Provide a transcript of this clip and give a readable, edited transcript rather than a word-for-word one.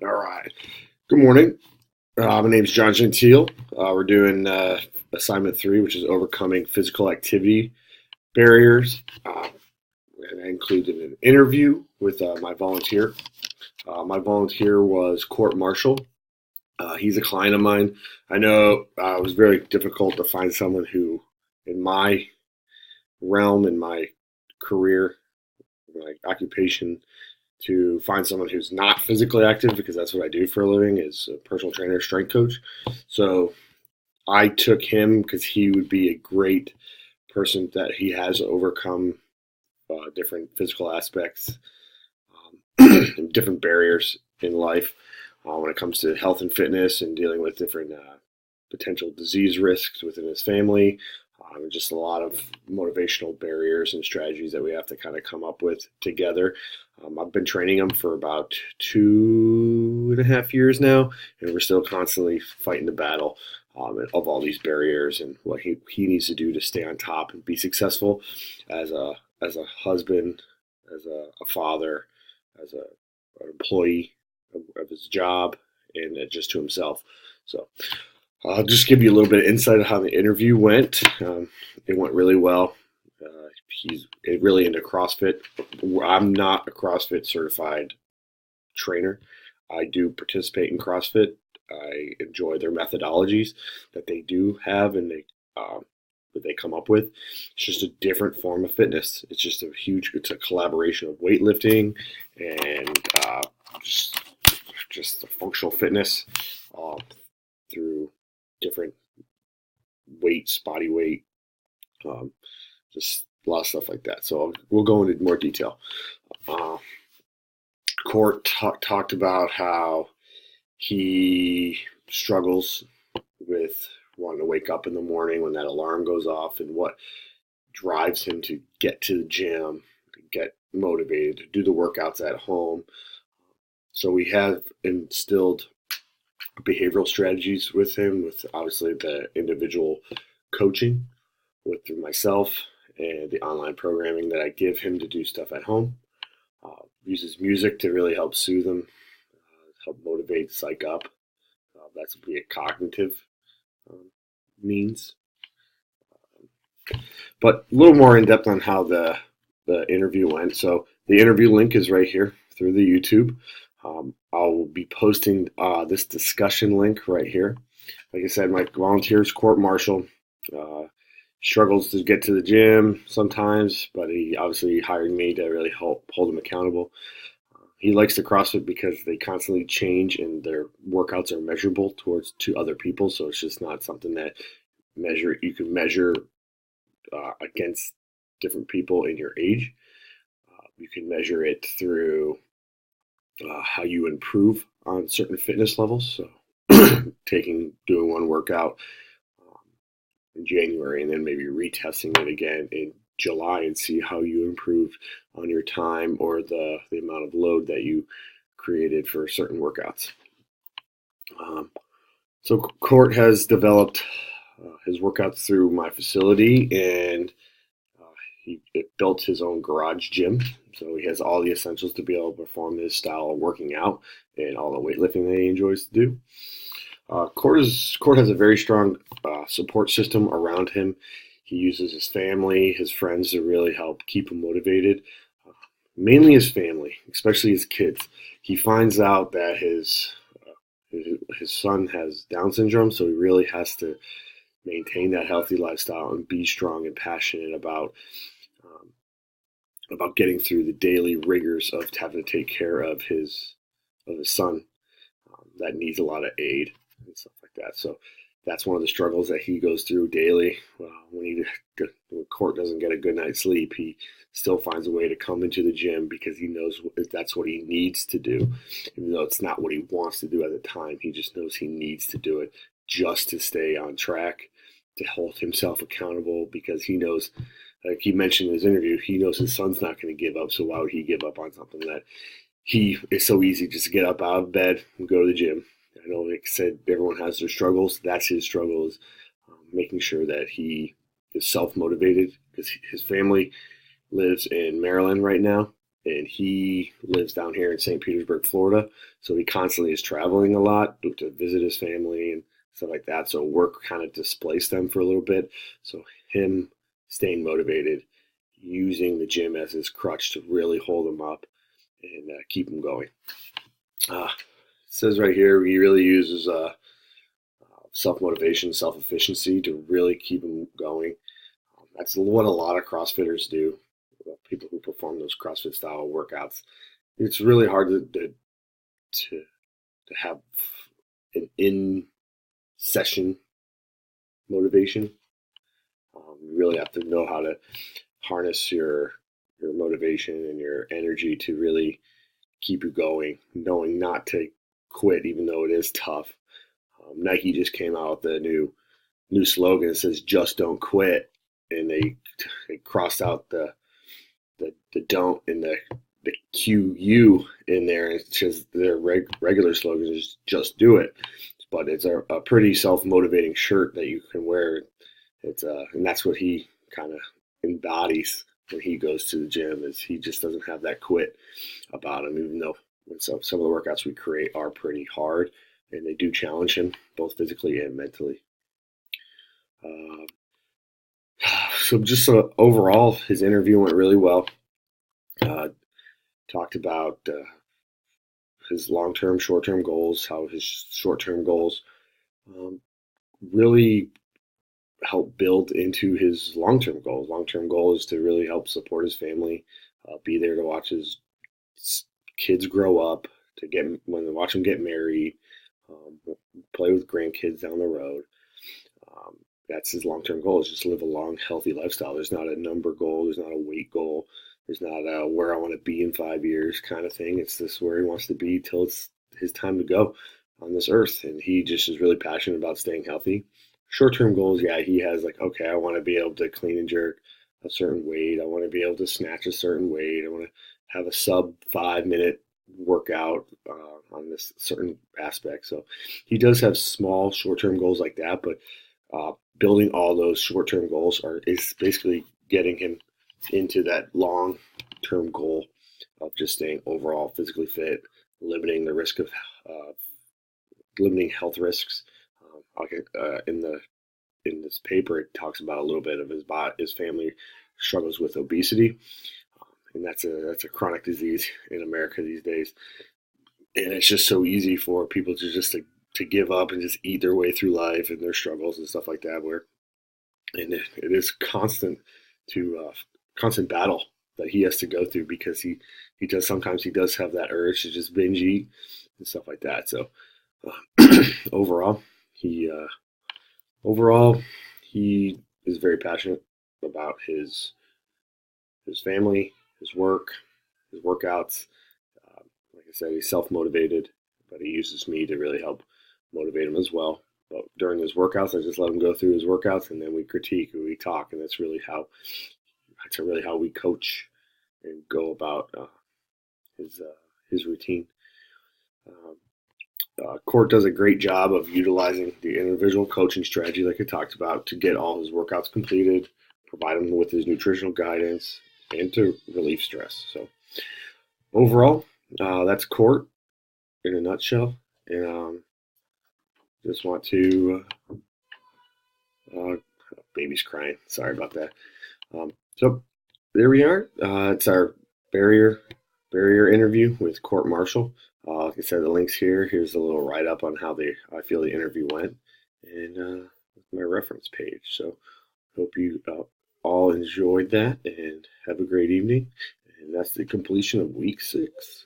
All right. Good morning. My name is John Gentile. We're doing assignment 3, which is overcoming physical activity barriers. And I included an interview with my volunteer. My volunteer was Court Marshall. He's a client of mine. I know it was very difficult to find someone who, in my realm, in my career, my occupation, to find someone who's not physically active because that's what I do for a living is a personal trainer, strength coach. So I took him because he would be a great person that he has overcome different physical aspects, and different barriers in life when it comes to health and fitness and dealing with different potential disease risks within his family. Just a lot of motivational barriers and strategies that we have to kind of come up with together. I've been training him for about 2.5 years now, and we're still constantly fighting the battle of all these barriers and what he needs to do to stay on top and be successful as a husband, as a father, as an employee of his job, and just to himself. So I'll just give you a little bit of insight of how the interview went. It went really well. He's really into CrossFit. I'm not a CrossFit certified trainer. I do participate in CrossFit. I enjoy their methodologies that they do have and that they come up with. It's just a different form of fitness. It's a collaboration of weightlifting and just the functional fitness through different weights, body weight, just a lot of stuff like that. So we'll go into more detail. Court talked about how he struggles with wanting to wake up in the morning when that alarm goes off and what drives him to get to the gym, to get motivated, to do the workouts at home. So we have instilled behavioral strategies with him, with obviously the individual coaching through myself and the online programming that I give him to do stuff at home. Uses music to really help soothe him, help motivate, psych up. That's be a cognitive means. But a little more in depth on how the interview went. So the interview link is right here through the YouTube. I'll be posting this discussion link right here. Like I said, my volunteer is Court Marshall. Struggles to get to the gym sometimes, but he obviously hired me to really help hold him accountable. He likes the CrossFit because they constantly change and their workouts are measurable to other people. So it's just not something that you can measure against different people in your age. You can measure it through how you improve on certain fitness levels. So doing one workout in January and then maybe retesting it again in July and see how you improved on your time or the amount of load that you created for certain workouts. So Court has developed his workouts through my facility, and he built his own garage gym. So he has all the essentials to be able to perform his style of working out and all the weightlifting that he enjoys to do. Court has a very strong support system around him. He uses his family, his friends to really help keep him motivated. Mainly his family, especially his kids. He finds out that his son has Down syndrome, so he really has to maintain that healthy lifestyle and be strong and passionate about getting through the daily rigors of having to take care of his son that needs a lot of aid and stuff like that. So that's one of the struggles that he goes through daily. When Court doesn't get a good night's sleep, he still finds a way to come into the gym because he knows that's what he needs to do. Even though it's not what he wants to do at the time, he just knows he needs to do it just to stay on track, to hold himself accountable, because he knows, like he mentioned in his interview, he knows his son's not going to give up. So why would he give up on something that it's so easy just to get up out of bed and go to the gym? I know, like I said, everyone has their struggles. That's his struggle, is making sure that he is self-motivated, because his family lives in Maryland right now, and he lives down here in St. Petersburg, Florida. So he constantly is traveling a lot to visit his family and stuff like that. So work kind of displaced them for a little bit. So him staying motivated, using the gym as his crutch to really hold him up and keep him going. It says right here he really uses self-motivation, self-efficiency to really keep him going. That's what a lot of CrossFitters do. People who perform those CrossFit style workouts. It's really hard to have an in-session motivation. You really have to know how to harness your motivation and your energy to really keep you going, knowing not to quit even though it is tough. Nike just came out with a new slogan that says "Just don't quit," and they crossed out the don't and the QU in there. It's just their regular slogan is "Just do it," but it's a pretty self-motivating shirt that you can wear. It's and that's what he kind of embodies when he goes to the gym. Is he just doesn't have that quit about him, even though some of the workouts we create are pretty hard and they do challenge him both physically and mentally. So just overall, his interview went really well. Talked about his long-term, short-term goals, how his short-term goals really help build into his long-term goals. Long-term goal is to really help support his family, be there to watch his kids grow up, watch them get married, play with grandkids down the road. That's his long-term goal, is just live a long, healthy lifestyle. There's not a number goal. There's not a weight goal. There's not a where I want to be in 5 years kind of thing. It's just where he wants to be till it's his time to go on this earth. And he just is really passionate about staying healthy. Short-term goals, yeah, he has like, okay, I want to be able to clean and jerk a certain weight. I want to be able to snatch a certain weight. I want to have a sub 5-minute workout on this certain aspect. So he does have small short-term goals like that, but building all those short-term goals is basically getting him into that long-term goal of just staying overall physically fit, limiting the risk of limiting health risks. In this paper, it talks about a little bit of his family struggles with obesity, and that's a chronic disease in America these days. And it's just so easy for people to give up and just eat their way through life and their struggles and stuff like that. And it is constant battle that he has to go through, because he sometimes have that urge to just binge eat and stuff like that. So overall he is very passionate about his family, his work, his workouts. Like I said, he's self-motivated, but he uses me to really help motivate him as well. But during his workouts, I just let him go through his workouts, and then we critique and we talk, and that's really how we coach and go about his routine. Court does a great job of utilizing the individual coaching strategy, like I talked about, to get all his workouts completed, provide him with his nutritional guidance, and to relieve stress. So overall, that's Court in a nutshell. And just want to baby's crying. Sorry about that. So there we are. It's our barrier interview with Court Marshall. Like I said, the link's here. Here's a little write-up on how I feel the interview went, and my reference page. So hope you all enjoyed that, and have a great evening. And that's the completion of week 6.